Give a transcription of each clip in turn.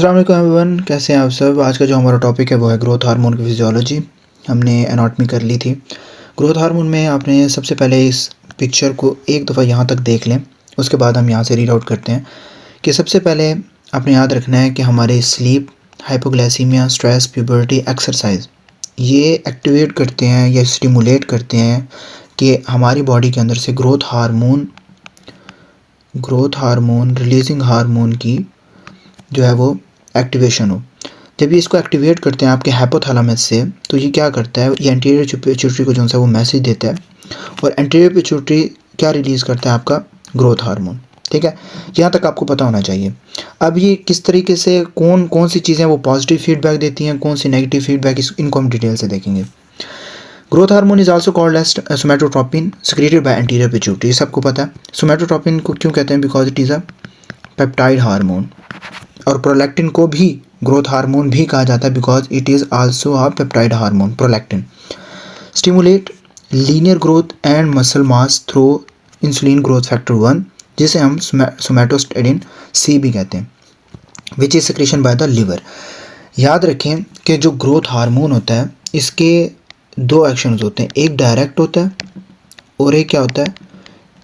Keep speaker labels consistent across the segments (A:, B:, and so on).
A: अस्सलाम वालेकुम एवरीवन, कैसे हैं आप सब। आज का जो हमारा टॉपिक है वो है ग्रोथ हार्मोन की फिजियोलॉजी। हमने एनाटॉमी कर ली थी। ग्रोथ हार्मोन में आपने सबसे पहले इस पिक्चर को एक दफ़ा यहाँ तक देख लें, उसके बाद हम यहाँ से रीड आउट करते हैं कि सबसे पहले आपने याद रखना है कि हमारे sleep, hypoglycaemia, stress, puberty, exercise ये एक्टिवेट करते हैं या स्टिमुलेट करते हैं कि हमारी बॉडी के अंदर से ग्रोथ हार्मोन रिलीजिंग हार्मोन की जो है वो एक्टिवेशन हो। जब ये इसको एक्टिवेट करते हैं आपके हाइपोथैलेमस से, तो ये क्या करता है, ये एंटीरियर पिट्यूटरी को जो है वो मैसेज देता है और एंटीरियर पिट्यूटरी क्या रिलीज़ करता है, आपका ग्रोथ हार्मोन। ठीक है, यहाँ तक आपको पता होना चाहिए। अब ये किस तरीके से कौन कौन सी चीज़ें वो पॉजिटिव फीडबैक देती हैं, कौन सी नेगेटिव फीडबैक, इनको हम डिटेल से देखेंगे। Growth hormone is also called as somatotropin secreted by anterior pituitary, सबको पता है। सोमैटोट्रोपिन को क्यों कहते हैं, because it is a peptide hormone. और प्रोलैक्टिन को भी ग्रोथ हार्मोन भी कहा जाता है because it is also a peptide hormone. Prolactin stimulate linear growth and muscle mass through insulin growth factor 1, जिसे हम सोमैटोस्टेटिन सी भी कहते हैं, which is secretion by the liver. याद रखें कि जो ग्रोथ हार्मोन होता है इसके दो एक्शंस होते हैं, एक डायरेक्ट होता है और एक क्या होता है,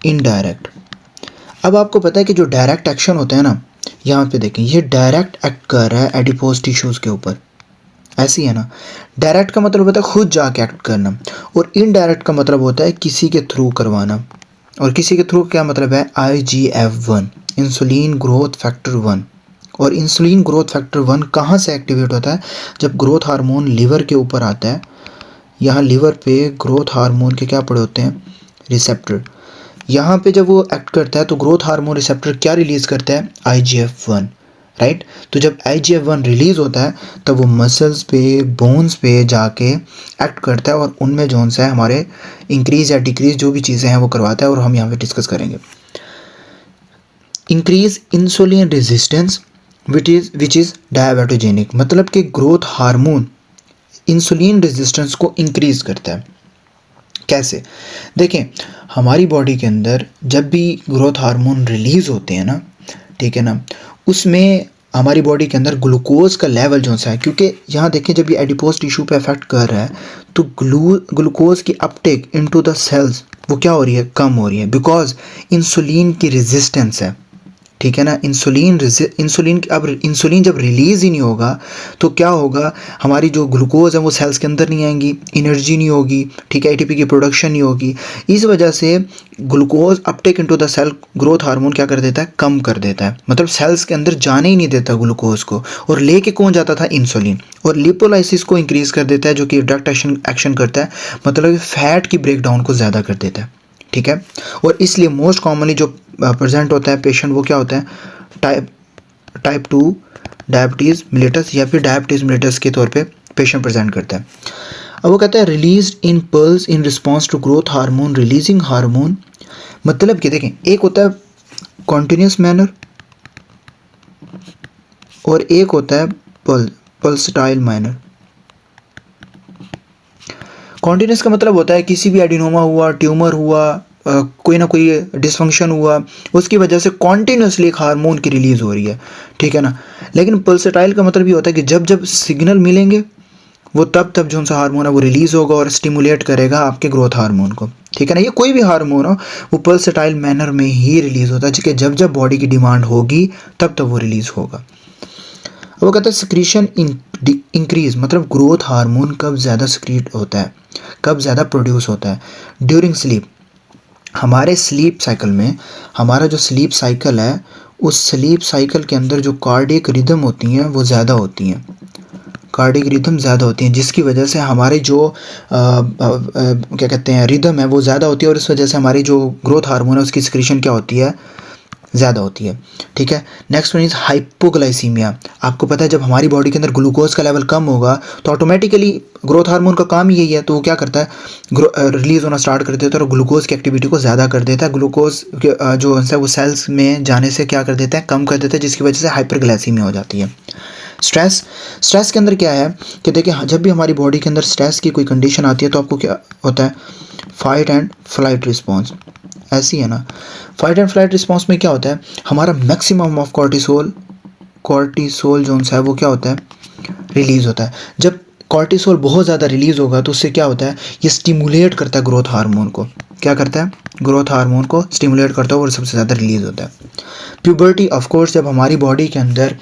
A: इनडायरेक्ट। अब आपको पता है कि जो डायरेक्ट एक्शन होता है ना, यहाँ पे देखें, ये डायरेक्ट एक्ट कर रहा है एडिपोज टिश्यूज़ के ऊपर, ऐसी है ना। डायरेक्ट का मतलब होता है खुद जाके एक्ट करना, और इनडायरेक्ट का मतलब होता है किसी के थ्रू करवाना। और किसी के थ्रू क्या मतलब है, IGF-1, इंसुलिन ग्रोथ फैक्टर 1। और इंसुलिन ग्रोथ फैक्टर 1 कहाँ से एक्टिवेट होता है, जब ग्रोथ हार्मोन लिवर के ऊपर आता है। यहाँ लिवर पे ग्रोथ हार्मोन के क्या पड़े होते हैं, रिसेप्टर। यहाँ पे जब वो एक्ट करता है तो ग्रोथ हार्मोन रिसेप्टर क्या रिलीज़ करता है, IGF-1, राइट। तो जब IGF-1 रिलीज़ होता है तब वो मसल्स पे, बोन्स पे जाके एक्ट करता है और उनमें जो सा है हमारे इंक्रीज़ या डिक्रीज़ जो भी चीज़ें हैं वो करवाता है, और हम यहाँ पे डिस्कस करेंगे। Increase insulin resistance which is diabetogenic, मतलब कि ग्रोथ हार्मोन इंसुलिन रेजिस्टेंस को इंक्रीज़ करता है। कैसे, देखें, हमारी बॉडी के अंदर जब भी ग्रोथ हार्मोन रिलीज़ होते हैं ना, ठीक है ना, उसमें हमारी बॉडी के अंदर ग्लूकोज का लेवल जो सा है, क्योंकि यहाँ देखें जब ये एडिपोज टिश्यू पे अफेक्ट कर रहा है तो ग्लूकोज की अपटेक इनटू द सेल्स वो क्या हो रही है, कम हो रही है, बिकॉज इंसुलिन की रेजिस्टेंस है। ठीक है ना, अब इंसुलिन जब रिलीज़ ही नहीं होगा तो क्या होगा, हमारी जो ग्लूकोज है वो सेल्स के अंदर नहीं आएंगी, एनर्जी नहीं होगी, ठीक है, ATP की प्रोडक्शन नहीं होगी। इस वजह से glucose uptake into the cell growth hormone क्या कर देता है, कम कर देता है, मतलब सेल्स के अंदर जाने ही नहीं देता ग्लूकोज को, और लेके कौन जाता था, इंसुलिन। और लिपोलाइसिस को इंक्रीज़ कर देता है, जो कि डायरेक्ट एक्शन करता है, मतलब फैट की ब्रेकडाउन को ज़्यादा कर देता है। ठीक है, और इसलिए मोस्ट कॉमनली जो प्रेजेंट होता है पेशेंट वो क्या होता है, टाइप 2 डायबिटीज़ मिलेटस या फिर डायबिटीज़ मिलेटस के तौर पे पेशेंट प्रेजेंट करता है। अब वो कहता है release in pulse in response to growth hormone releasing hormone, मतलब कि देखें, एक होता है कॉन्टिन्यूस मैनर और एक होता है पल्सटाइल मैनर। कॉन्टिन्यूस का मतलब होता है किसी भी एडिनोमा हुआ, ट्यूमर हुआ, कोई ना कोई डिसफंक्शन हुआ, उसकी वजह से कॉन्टिन्यूसली एक हार्मोन की रिलीज़ हो रही है। ठीक है ना, लेकिन पल्सेटाइल का मतलब ये होता है कि जब जब सिग्नल मिलेंगे वो तब तब जो सा हार्मोन है वो रिलीज़ होगा और स्टिमुलेट करेगा आपके ग्रोथ हार्मोन को। ठीक है ना, ये कोई भी हार्मोन हो वो पल्सेटाइल मैनर में ही रिलीज़ होता है, कि जब जब बॉडी की डिमांड होगी तब तब वो रिलीज़ होगा। अब वो कहता है सिक्रीशन इंक्रीज, मतलब ग्रोथ हार्मोन कब ज़्यादा सिक्रीट होता है, कब ज़्यादा प्रोड्यूस होता है, ड्यूरिंग स्लीप। हमारे स्लीप साइकिल में, हमारा जो स्लीप साइकिल है उस स्लीप साइकिल के अंदर जो कार्डियक रिदम होती हैं वो ज़्यादा होती हैं, कार्डियक रिदम ज़्यादा होती हैं, जिसकी वजह से हमारे जो क्या कहते हैं रिदम है वो ज़्यादा होती है, और इस वजह से हमारी जो ग्रोथ हार्मोन है उसकी सिक्रीशन क्या होती है, ज़्यादा होती है। ठीक है, नेक्स्ट वन इज़ हाइपोग्लाइसीमिया। आपको पता है जब हमारी बॉडी के अंदर ग्लूकोज का लेवल कम होगा तो ऑटोमेटिकली ग्रोथ हार्मोन का काम ही यही है, तो वो क्या करता है, रिलीज़ होना स्टार्ट कर देता है और ग्लूकोज की एक्टिविटी को ज़्यादा कर देता है। ग्लूकोज जो है वो सेल्स में जाने से क्या कर देता है, कम कर देता है, जिसकी वजह से हाइपरग्लाइसीमिया हो जाती है। स्ट्रेस के अंदर क्या है कि देखिए, जब भी हमारी बॉडी के अंदर स्ट्रेस की कोई कंडीशन आती है तो आपको क्या होता है, फाइट एंड फ्लाइट रिस्पॉन्स, ऐसी है ना। फाइट एंड फ्लाइट रिस्पॉन्स में क्या होता है, हमारा मैक्सिमम ऑफ कॉर्टिसोल कॉर्टिसोल जो है वो क्या होता है, रिलीज़ होता है। जब कॉर्टिसोल बहुत ज़्यादा रिलीज़ होगा तो उससे क्या होता है, ये स्टिमुलेट करता है ग्रोथ हार्मोन को। क्या करता है, ग्रोथ हार्मोन को स्टिमुलेट करता है और सबसे ज़्यादा रिलीज़ होता है। प्यूबर्टी, ऑफ कोर्स, जब हमारी बॉडी के अंदर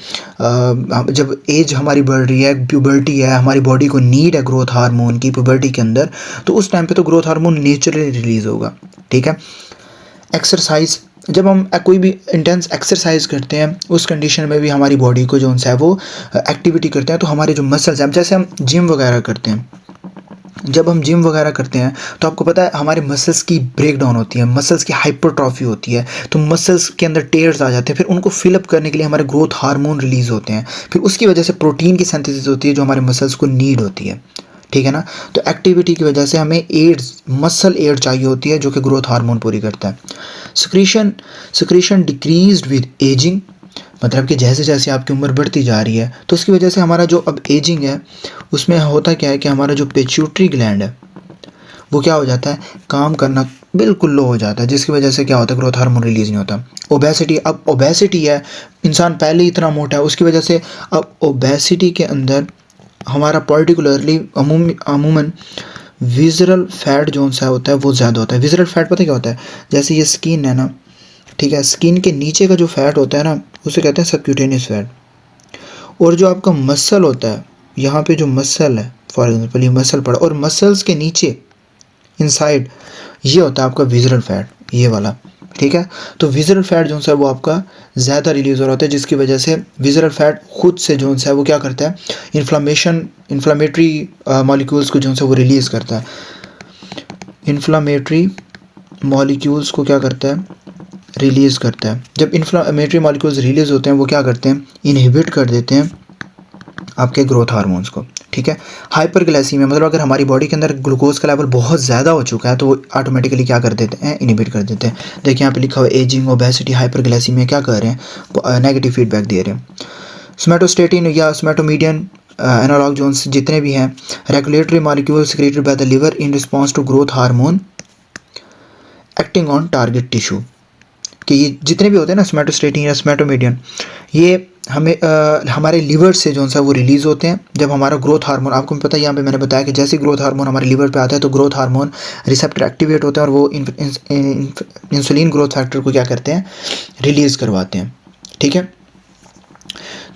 A: जब एज हमारी बढ़ रही है, प्यूबर्टी है, हमारी बॉडी को नीड है ग्रोथ हार्मोन की प्यूबर्टी के अंदर, तो उस टाइम पे तो ग्रोथ हार्मोन नेचुरली रिलीज़ होगा। ठीक है। एक्सरसाइज, जब हम कोई भी इंटेंस एक्सरसाइज करते हैं उस कंडीशन में भी हमारी बॉडी को जो है वो एक्टिविटी करते हैं, तो हमारे जो मसल्स हैं, जैसे हम जिम वगैरह करते हैं, जब हम जिम वगैरह करते हैं तो आपको पता है हमारे मसल्स की ब्रेक डाउन होती है, मसल्स की हाइपरट्रॉफी होती है, तो मसल्स के अंदर टेयर्स आ जाते हैं, फिर उनको फिलअप करने के लिए हमारे ग्रोथ हार्मोन रिलीज़ होते हैं, फिर उसकी वजह से प्रोटीन की सिंथेसिस होती है जो हमारे मसल्स को नीड होती है। ठीक है ना। तो एक्टिविटी की वजह से हमें एड्स, मसल एड चाहिए होती है जो कि ग्रोथ हार्मोन पूरी करता है। सिक्रीशन डिक्रीज्ड विद एजिंग, मतलब कि जैसे जैसे आपकी उम्र बढ़ती जा रही है तो उसकी वजह से हमारा जो अब एजिंग है उसमें होता क्या है कि हमारा जो पिट्यूटरी ग्लैंड है वो क्या हो जाता है, काम करना बिल्कुल लो हो जाता है, जिसकी वजह से क्या होता है, ग्रोथ हार्मोन रिलीज़ नहीं होता। ओबेसिटी, अब ओबेसिटी है, इंसान पहले ही इतना मोटा है, उसकी वजह से अब ओबेसिटी के अंदर हमारा पर्टिकुलरली अमूमन विजरल फैट जो सा होता है वो ज़्यादा होता है। विजरल फैट पता क्या होता है, जैसे ये स्किन है ना, ठीक है, स्किन के नीचे का जो फैट होता है ना उसे कहते हैं सबक्यूटेनियस फैट। और जो आपका मसल होता है, यहाँ पे जो मसल है, फॉर एग्जांपल ये मसल पड़ा, और मसल्स के नीचे इनसाइड ये होता है आपका विजरल फैट, ये वाला। ठीक है। तो विजरल फैट जो है वो आपका ज़्यादा रिलीज हो रहा होता है, जिसकी वजह से विजरल फैट खुद से जो है वो क्या करता है, इन्फ्लामेटरी मॉलिक्यूल्स को जो है वो रिलीज़ करता है। इन्फ्लामेटरी मॉलिक्यूल्स को क्या करता है, रिलीज़ करता है। जब इन्फ्लामेटरी मॉलिक्यूल्स रिलीज़ होते हैं वो क्या करते हैं, इनहिबिट कर देते हैं आपके ग्रोथ हार्मोन्स को। ठीक है। हाइपरग्लाइसीमिया, मतलब अगर हमारी बॉडी के अंदर ग्लूकोज का लेवल बहुत ज़्यादा हो चुका है तो वो ऑटोमेटिकली क्या कर देते हैं, इनहिबिट कर देते हैं। देखिए यहाँ पे लिखा हुआ एजिंग, ओबेसिटी, हाइपरग्लाइसीमिया क्या कर रहे हैं, नेगेटिव फीडबैक दे रहे हैं। सोमेटोस्टेटिन या सोमेटोमीडियन एनालॉग जोन्स जितने भी हैं, regulatory molecule secreted by the liver in response to growth hormone acting on target tissue, कि ये जितने भी होते हैं ना सोमेटोस्टेटिन या सोमेटोमीडियन, ये हमें हमारे लिवर से जो है वो रिलीज़ होते हैं जब हमारा ग्रोथ हार्मोन, आपको पता है यहाँ पे मैंने बताया कि जैसे ग्रोथ हार्मोन हमारे लिवर पे आता है तो ग्रोथ हार्मोन रिसेप्टर एक्टिवेट होते हैं और वो इंसुलिन ग्रोथ फैक्टर को क्या करते हैं, रिलीज़ करवाते हैं। ठीक है।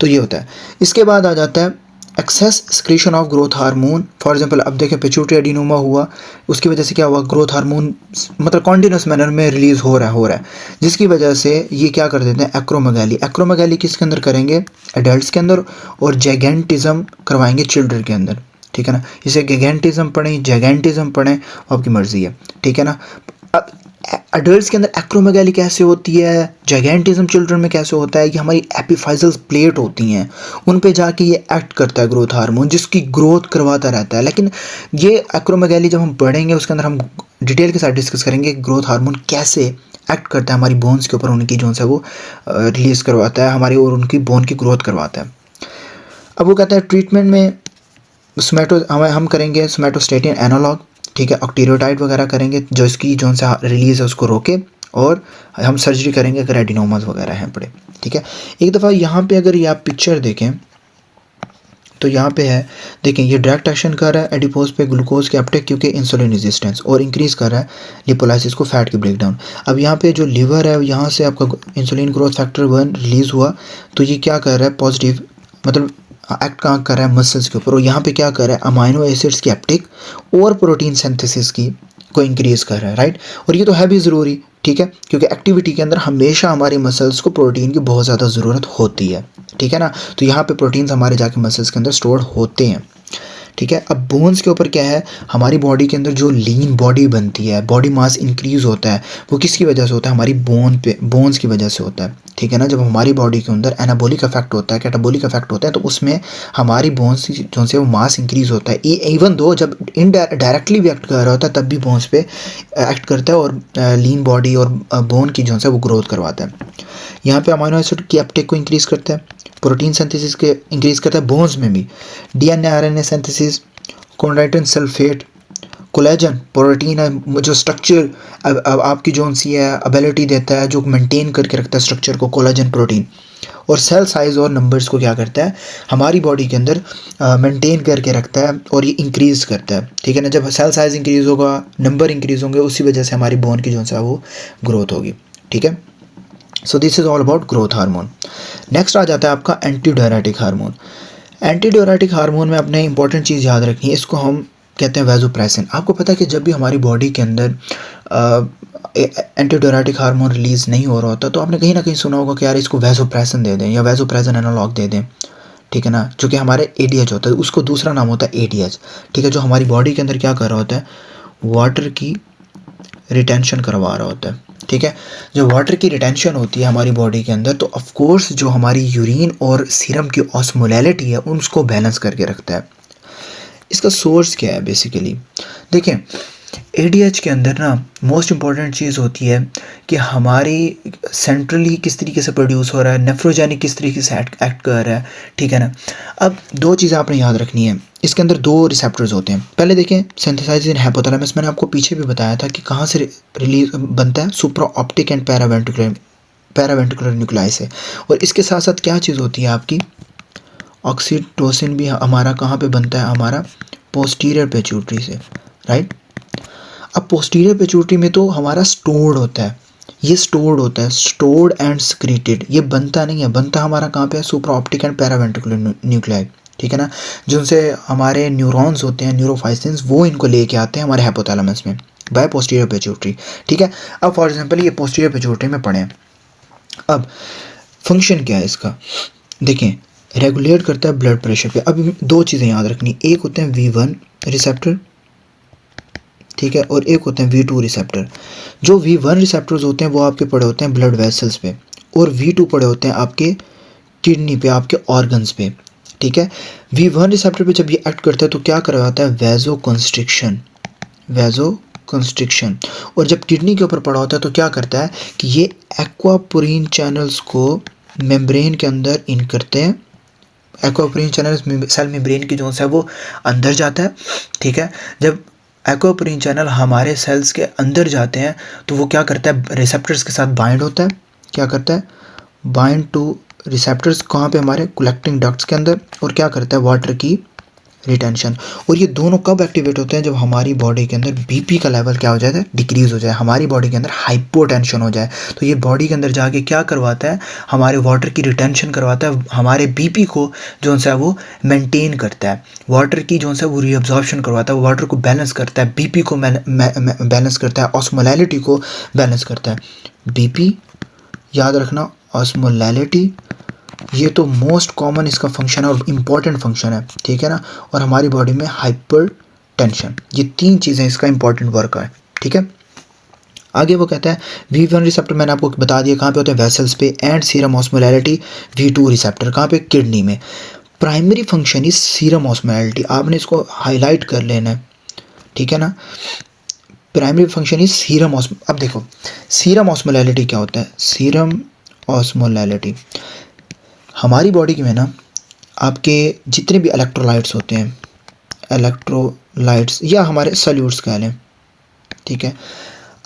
A: तो ये होता है। इसके बाद आ जाता है excess secretion of growth hormone. For example अब देखें पिट्यूटरी एडिनोमा हुआ, उसकी वजह से क्या हुआ, ग्रोथ हार्मोन मतलब कॉन्टिन्यूस मैनर में रिलीज़ हो रहा है, जिसकी वजह से ये क्या कर देते हैं, एक्रोमेगाली। एक्रोमेगाली किसके अंदर करेंगे, एडल्ट्स के अंदर, और जैगेंटिज्म करवाएंगे चिल्ड्रन के अंदर। ठीक है ना। इसे गैगेंटिज्म पढ़ें, जैगेंटिज्म पढ़ें, आपकी मर्जी है। ठीक है ना। अब एडल्ट्स के अंदर एक्रोमेगाली कैसे होती है, जैगेंटिज्म चिल्ड्रन में कैसे होता है, कि हमारी एपिफाइजल प्लेट होती हैं उन पे जाके ये एक्ट करता है ग्रोथ हार्मोन, जिसकी ग्रोथ करवाता रहता है। लेकिन ये एक्रोमेगाली जब हम पढ़ेंगे उसके अंदर हम डिटेल के साथ डिस्कस करेंगे ग्रोथ हार्मोन कैसे एक्ट करता है हमारी बोन्स के ऊपर, उनकी जो है वो रिलीज़ करवाता है हमारी, और उनकी बोन की ग्रोथ करवाता है। अब वो कहता है ट्रीटमेंट में हम करेंगे सोमेटोस्टेटिन एनालॉग, ठीक है, ऑक्टेरोटाइड वगैरह करेंगे जो इसकी जो सा रिलीज़ है उसको रोके, और हम सर्जरी करेंगे अगर एडिनोमास वगैरह हैं पड़े। ठीक है। एक दफ़ा यहाँ पे अगर ये आप पिक्चर देखें तो यहाँ पे है, देखें ये डायरेक्ट एक्शन कर रहा है एडिपोज पे ग्लूकोज के अपटेक, क्योंकि इंसुलिन रेजिस्टेंस, और इंक्रीज़ कर रहा है लिपोलाइसिस को, फैट की ब्रेकडाउन। अब यहाँ पे जो लिवर है यहाँ से आपका इंसुलिन ग्रोथ फैक्टर 1 रिलीज़ हुआ, तो ये क्या कर रहा है, पॉजिटिव मतलब एक्ट कहाँ कर रहा है, मसल्स के ऊपर, और यहाँ पे क्या कर रहा है, अमाइनो एसिड्स की अपटेक और प्रोटीन सिंथेसिस की को इंक्रीज़ कर रहा है, राइट। और ये तो है भी ज़रूरी, ठीक है, क्योंकि एक्टिविटी के अंदर हमेशा हमारे मसल्स को प्रोटीन की बहुत ज़्यादा ज़रूरत होती है। ठीक है ना। तो यहाँ पे प्रोटीन्स हमारे जाके मसल्स के अंदर स्टोर होते हैं। ठीक है। अब बोन्स के ऊपर क्या है, हमारी बॉडी के अंदर जो लीन बॉडी बनती है, बॉडी मास इंक्रीज़ होता है, वो किसकी वजह से होता है, हमारी बोन्स की वजह से होता है। ठीक है ना। जब हमारी बॉडी के अंदर एनाबॉलिक इफेक्ट होता है, कैटाबॉलिक इफेक्ट होता है, तो उसमें हमारी बोन्स जो से वो मास इंक्रीज़ होता है। इवन दो जब डायरेक्टली भी एक्ट कर रहा होता है तब भी बोन्स पे एक्ट करता है, और लीन बॉडी और बोन की जो है वो ग्रोथ करवाता है। यहाँ पे अमाइनो एसिड की अपटेक को इंक्रीज़ करता है, प्रोटीन सिंथेसिस के इंक्रीज़ करता है बोन्स में भी, डीएनए आरएनए सिंथेसिस, कोलाइटिन सल्फेट, कोलेजन प्रोटीन है जो स्ट्रक्चर आपकी जो सी है एबिलिटी देता है, जो मेंटेन करके रखता है स्ट्रक्चर को, कोलेजन प्रोटीन। और सेल साइज़ और नंबर्स को क्या करता है, हमारी बॉडी के अंदर मेंटेन करके रखता है और ये इंक्रीज़ करता है, ठीक है ना। जब सेल साइज़ इंक्रीज़ होगा, नंबर इंक्रीज़ होंगे, उसी वजह से हमारी बोन की जो है वो ग्रोथ होगी, ठीक है। So this is all about growth hormone. Next आ जाता है आपका antidiuretic hormone. Antidiuretic hormone में अपने इंपॉर्टेंट चीज़ याद रखनी है, इसको हम कहते हैं वैसोप्रेसिन। आपको पता है कि जब भी हमारी बॉडी के अंदर एंटी डायरेटिक हार्मोन रिलीज़ नहीं हो रहा होता, तो आपने कहीं ना कहीं सुना होगा कि यार इसको वैसोप्रेसिन दे दें या वैसोप्रेसिन एनालॉग दे दें, ठीक है ना, जो कि हमारे एडीएच होता है, उसको दूसरा नाम होता है एडीएच, ठीक है, जो हमारी बॉडी के अंदर क्या कर रहा होता है, वाटर की रिटेंशन करवा रहा होता है, ठीक है। जब वाटर की रिटेंशन होती है हमारी बॉडी के अंदर, तो ऑफ कोर्स जो हमारी यूरिन और सीरम की ऑस्मोलैलिटी है उसको बैलेंस करके रखता है। इसका सोर्स क्या है बेसिकली, देखें एडीएच के अंदर ना मोस्ट इम्पॉर्टेंट चीज़ होती है कि हमारी सेंट्रली किस तरीके से प्रोड्यूस हो रहा है, नेफ्रोजेनिक किस तरीके से एक्ट कर रहा है, ठीक है ना। अब दो चीज़ें आपने याद रखनी है, इसके अंदर दो रिसेप्टर्स होते हैं। पहले देखें सिंथेसाइज इन हाइपोथैलेमस, मैंने आपको पीछे भी बताया था कि कहाँ से रिलीज बनता है, सुप्रा ऑप्टिक एंड पैरावेंट्रिकुलर न्यूक्लाई से। और इसके साथ साथ क्या चीज़ होती है आपकी, ऑक्सीटोसिन भी हमारा कहाँ पे बनता है, हमारा पोस्टीरियर पिट्यूटरी से, राइट। अब पोस्टीरियर पिट्यूटरी में तो हमारा स्टोर्ड होता है, ये स्टोर्ड होता है, स्टोर्ड एंड सिक्रीटेड, ये बनता नहीं है, बनता हमारा कहाँ पे है, सुप्रा ऑप्टिक एंड पैरावेंट्रिकुलर न्यूक्लाई, ठीक है ना, जिनसे हमारे न्यूरॉन्स होते हैं, न्यूरोफाइसिन्स, वो इनको लेके आते हैं हमारे हाइपोथैलेमस में बाय पोस्टीरियर पिट्यूटरी, ठीक है। अब फॉर एग्जांपल ये पोस्टीरियर पिट्यूटरी में पड़े हैं। अब फंक्शन क्या है इसका, देखें रेगुलेट करता है ब्लड प्रेशर पे। अब दो चीज़ें याद रखनी, एक होते हैं V1 रिसेप्टर, ठीक है, और एक होते हैं V2 रिसेप्टर। जो V1 रिसेप्टर्स होते हैं वो आपके पड़े होते हैं ब्लड वेसल्स पे, और V2 पड़े होते हैं आपके किडनी पे, आपके ऑर्गन्स पे, ठीक है। V1 रिसेप्टर पे जब ये एक्ट करता है तो क्या करवाता है, वैजो कंस्ट्रिक्शन। और जब किडनी के ऊपर पड़ा होता है तो क्या करता है कि ये एक्वापोरिन चैनल्स को मेम्ब्रेन के अंदर इन करते हैं। एक्वापोरिन चैनल्स सेल मेम्ब्रेन की जो है वो अंदर जाता है, ठीक है। जब एक्वापोरिन चैनल हमारे सेल्स के अंदर जाते हैं तो वो क्या करता है, रिसेप्टर्स के साथ बाइंड होता है, क्या करता है, बाइंड टू रिसेप्टर्स, कहाँ पे, हमारे कलेक्टिंग डक्ट्स के अंदर, और क्या करता है, वाटर की रिटेंशन। और ये दोनों कब एक्टिवेट होते हैं, जब हमारी बॉडी के अंदर बीपी का लेवल क्या हो जाता है, डिक्रीज़ हो जाए, हमारी बॉडी के अंदर हाइपोटेंशन हो जाए, तो ये बॉडी के अंदर जाके क्या करवाता है, हमारे वाटर की रिटेंशन करवाता है, हमारे बीपी को जो है वो मेंटेन करता है, वाटर की जो है वो रीअब्जॉर्प्शन करवाता है, वाटर को बैलेंस करता है, बीपी को बैलेंस करता है, ऑस्मोलैलिटी को बैलेंस करता है। बीपी याद रखना, ऑस्मोलैलिटी, ये तो मोस्ट कॉमन इसका फंक्शन है और इम्पॉर्टेंट फंक्शन है, ठीक है ना। और हमारी बॉडी में हाइपर टेंशन, ये तीन चीज़ें इसका इंपॉर्टेंट वर्क है, ठीक है। आगे वो कहता है V1 रिसेप्टर मैंने आपको बता दिया कहाँ पे होते हैं, वेसल्स पे, and serum osmolality V2 receptor कहाँ पे, किडनी में। Primary function is serum osmolality, आपने इसको हाईलाइट कर लेना है, ठीक है ना। प्राइमरी फंक्शन इज सीरम अब देखो सीरम ऑस्मोलैलिटी क्या होता है, सीरम ऑस्मोलैलिटी हमारी बॉडी में ना आपके जितने भी इलेक्ट्रोलाइट्स होते हैं, इलेक्ट्रोलाइट्स या हमारे सॉल्यूट्स कह लें, ठीक है।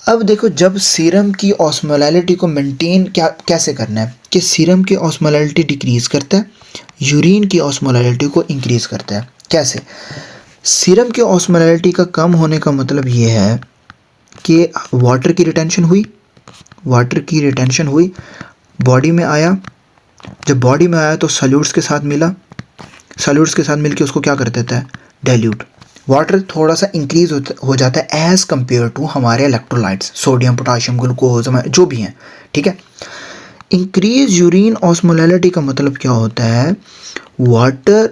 A: अब देखो जब सीरम की ऑस्मोलैलिटी को मेंटेन कैसे करना है, कि सीरम की ऑस्मोलैलिटी डिक्रीज़ करता है, यूरिन की ऑस्मोलैलिटी को इंक्रीज़ करता है। कैसे, सीरम की ऑस्मोलैलिटी का कम होने का मतलब ये है कि वाटर की रिटेंशन हुई, बॉडी में आया, जब बॉडी में आया तो सॉल्यूट्स के साथ मिल के उसको क्या कर देता है, डाइल्यूट। वाटर थोड़ा सा इंक्रीज हो जाता है एज़ कम्पेयर टू हमारे इलेक्ट्रोलाइट्स, सोडियम, पोटाशियम, ग्लूकोज जो भी हैं, ठीक है। इंक्रीज यूरिन ऑस्मोलैलिटी का मतलब क्या होता है, वाटर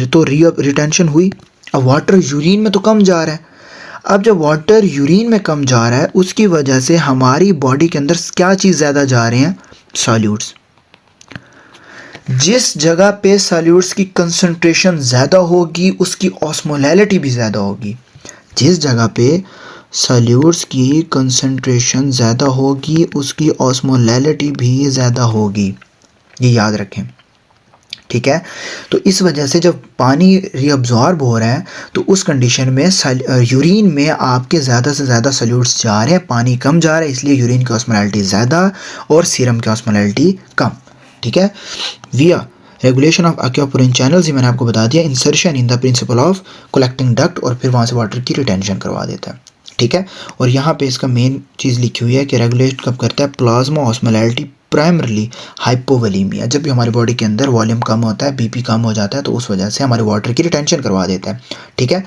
A: तो रिटेंशन हुई, अब वाटर यूरिन में तो कम जा रहा है। अब जब वाटर यूरिन में कम जा रहा है उसकी वजह से हमारी बॉडी के अंदर क्या चीज़ ज़्यादा जा रहे हैं, सॉल्यूट्स। जिस जगह पे सॉल्यूट्स की कंसंट्रेशन ज़्यादा होगी उसकी ऑस्मोलैलिटी भी ज़्यादा होगी, जिस जगह पे सॉल्यूट्स की कंसंट्रेशन ज़्यादा होगी उसकी ऑस्मोलैलिटी भी ज़्यादा होगी, ये याद रखें, ठीक है। तो इस वजह से जब पानी रीअब्जॉर्ब हो रहा है तो उस कंडीशन में यूरिन में आपके ज़्यादा से ज़्यादा सॉल्यूट्स जा रहे हैं, पानी कम जा रहा है, इसलिए यूरिन की ऑस्मोलैलिटी ज़्यादा और सीरम की ऑस्मोलैलिटी कम, ठीक है। विया रेगुलेशन ऑफ एक्वापोरिन चैनल्स, ये मैंने आपको बता दिया, insertion in the principle of collecting duct, और फिर वहाँ से वाटर की रिटेंशन करवा देता है, ठीक है। और यहाँ पे इसका मेन चीज़ लिखी हुई है कि रेगुलेट कब करता है, प्लाज्मा ऑस्मोलैरिटी प्राइमरली हाइपोवोलीमिया, जब भी हमारी बॉडी के अंदर वॉल्यूम कम होता है, बीपी कम हो जाता है, तो उस वजह से हमारे वाटर की रिटेंशन करवा देता है, ठीक है।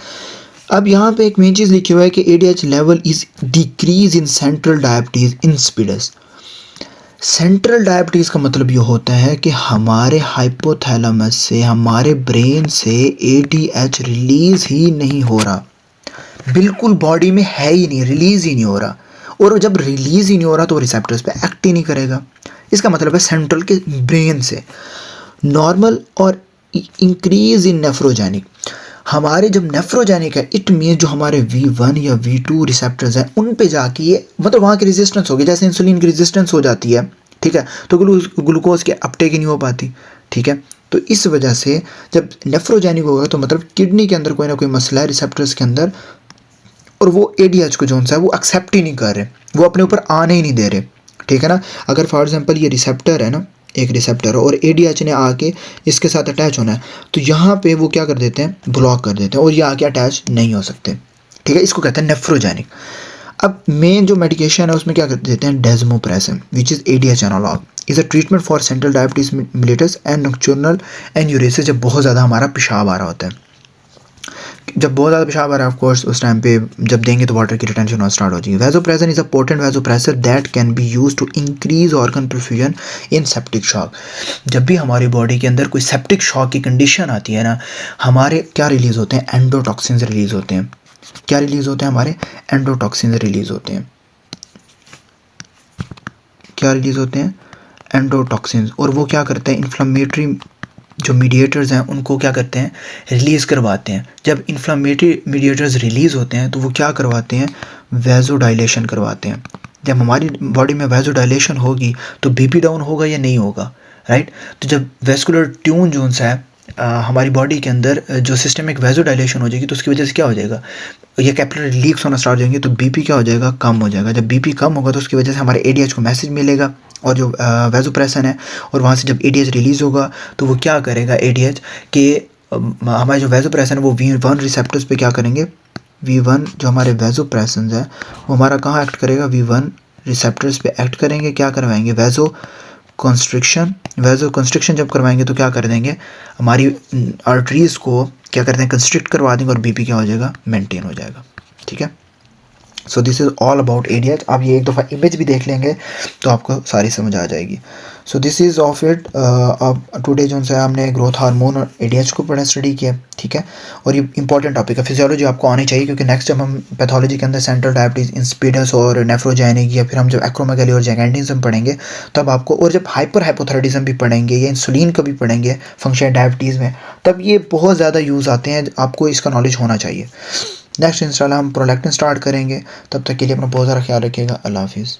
A: अब यहाँ पे एक मेन चीज़ लिखी हुआ है कि ADH level is decrease in central diabetes insipidus. Central diabetes का मतलब ये होता है कि हमारे हाइपोथैलेमस से, हमारे ब्रेन से ADH रिलीज़ ही नहीं हो रहा, बिल्कुल बॉडी में है ही नहीं, रिलीज़ ही नहीं हो रहा। और जब रिलीज़ ही नहीं हो रहा तो रिसेप्टर्स पे एक्ट ही नहीं करेगा। इसका मतलब है सेंट्रल के ब्रेन से। नॉर्मल और इंक्रीज इन नेफ्रोजेनिक, हमारे जब नेफ्रोजेनिक है इट मीन जो हमारे V1 या V2 रिसेप्टर्स हैं उन पे जाके ये मतलब वहाँ की रेजिस्टेंस होगी, जैसे इंसुलिन की रेजिस्टेंस हो जाती है, ठीक है, तो ग्लूकोज के अपटेक ही नहीं हो पाती, ठीक है। तो इस वजह से जब नेफ्रोजेनिक होगा तो मतलब किडनी के अंदर कोई ना कोई मसला है रिसेप्टर्स के अंदर, और वो ADH को जो सा है वो एक्सेप्ट ही नहीं कर रहे, वो अपने ऊपर आने ही नहीं दे रहे, ठीक है ना। अगर फॉर एग्जांपल ये रिसेप्टर है ना, एक रिसेप्टर है और ADH ने आके इसके साथ अटैच होना है, तो यहाँ पे वो क्या कर देते हैं, ब्लॉक कर देते हैं और ये आके अटैच नहीं हो सकते, ठीक है। इसको कहते हैं नेफ्रोजेनिक। अब मेन जो मेडिकेशन है उसमें क्या कर देते हैं, desmopressin which is ADH analogue, is a treatment for central diabetes mellitus and nocturnal enuresis, जब बहुत ज़्यादा हमारा पेशाब आ रहा होता है, जब बहुत ज़्यादा पेशाब आ रहा है ऑफकोर्स उस टाइम पे जब देंगे तो वाटर की रिटेंशन होना स्टार्ट हो जाएगी। Vasopressin is a potent vasopressor that can be use to increase organ perfusion in septic shock. जब भी हमारी बॉडी के अंदर कोई सेप्टिक शॉक की कंडीशन आती है ना, हमारे क्या रिलीज़ होते हैं, एंडोटॉक्सिन्स रिलीज़ होते हैं। क्या रिलीज़ होते हैं, हमारे एंडोटॉक्सिन्स रिलीज़ होते हैं। क्या रिलीज़ होते हैं, एंडोटॉक्सिन्स, और वो क्या करते हैं, इन्फ्लेमेटरी जो मीडिएटर्स हैं उनको क्या करते हैं, रिलीज़ करवाते हैं। जब इन्फ्लेमेटरी मीडिएटर्स रिलीज़ होते हैं तो वो क्या करवाते हैं, वैसोडाइलेशन करवाते हैं। जब हमारी बॉडी में वैसोडाइलेशन होगी तो BP डाउन होगा या नहीं होगा, राइट। तो जब वेस्कुलर ट्यून जोन सा है हमारी बॉडी के अंदर जो सिस्टमिक वैसोडाइलेशन हो जाएगी तो उसकी वजह से क्या हो जाएगा, ये कैपिलरी लीक्स होना स्टार्ट हो जाएंगे, तो BP क्या हो जाएगा, कम हो जाएगा। जब BP कम होगा तो उसकी वजह से हमारे ADH को मैसेज मिलेगा और जो वैसोप्रेसिन है, और वहाँ से जब ADH रिलीज़ होगा तो वो क्या करेगा ADH कि हमारे जो वैसोप्रेसिन है वो V1 रिसेप्टर्स पे क्या करेंगे, V1 जो हमारे वैसोप्रेसिन है वो हमारा कहाँ एक्ट करेगा, V1 रिसेप्टर्स पे एक्ट करेंगे, क्या करवाएंगे, वैसो कंस्ट्रिक्शन जब करवाएंगे तो क्या कर देंगे, हमारी आर्टरीज़ को क्या करते हैं, कंस्ट्रिक्ट करवा देंगे और BP क्या हो जाएगा, मेंटेन हो जाएगा, ठीक है। So this is all about ADH। आप ये एक दफ़ा इमेज भी देख लेंगे तो आपको सारी समझ आ जाएगी। सो दिस इज़ ऑफ इट। अब टुडे जो है हमने ग्रोथ हार्मोन और ADH को पढ़ा स्टडी किया, ठीक है। और ये इंपॉर्टेंट टॉपिक है, फिजियोलॉजी आपको आनी चाहिए, क्योंकि नेक्स्ट जब हम पैथोलॉजी के अंदर सेंट्रल डायबिटीज़ इंसिपिडस और नेफ्रोजेनिक, या फिर हम जब एक्रोमेगाली और जैगेंटिज्म पढ़ेंगे तब आपको, और जब हाइपोथायराइडिज्म भी पढ़ेंगे या इंसुलिन का भी पढ़ेंगे फंक्शन डायबिटीज़ में, तब ये बहुत ज़्यादा यूज़ आते हैं, आपको इसका नॉलेज होना चाहिए। नेक्स्ट इंशाल्लाह हम प्रोलैक्टिन स्टार्ट करेंगे, तब तक के लिए अपना बहुत ज़्यादा ख्याल रखिएगा। अल्लाह हाफिज़।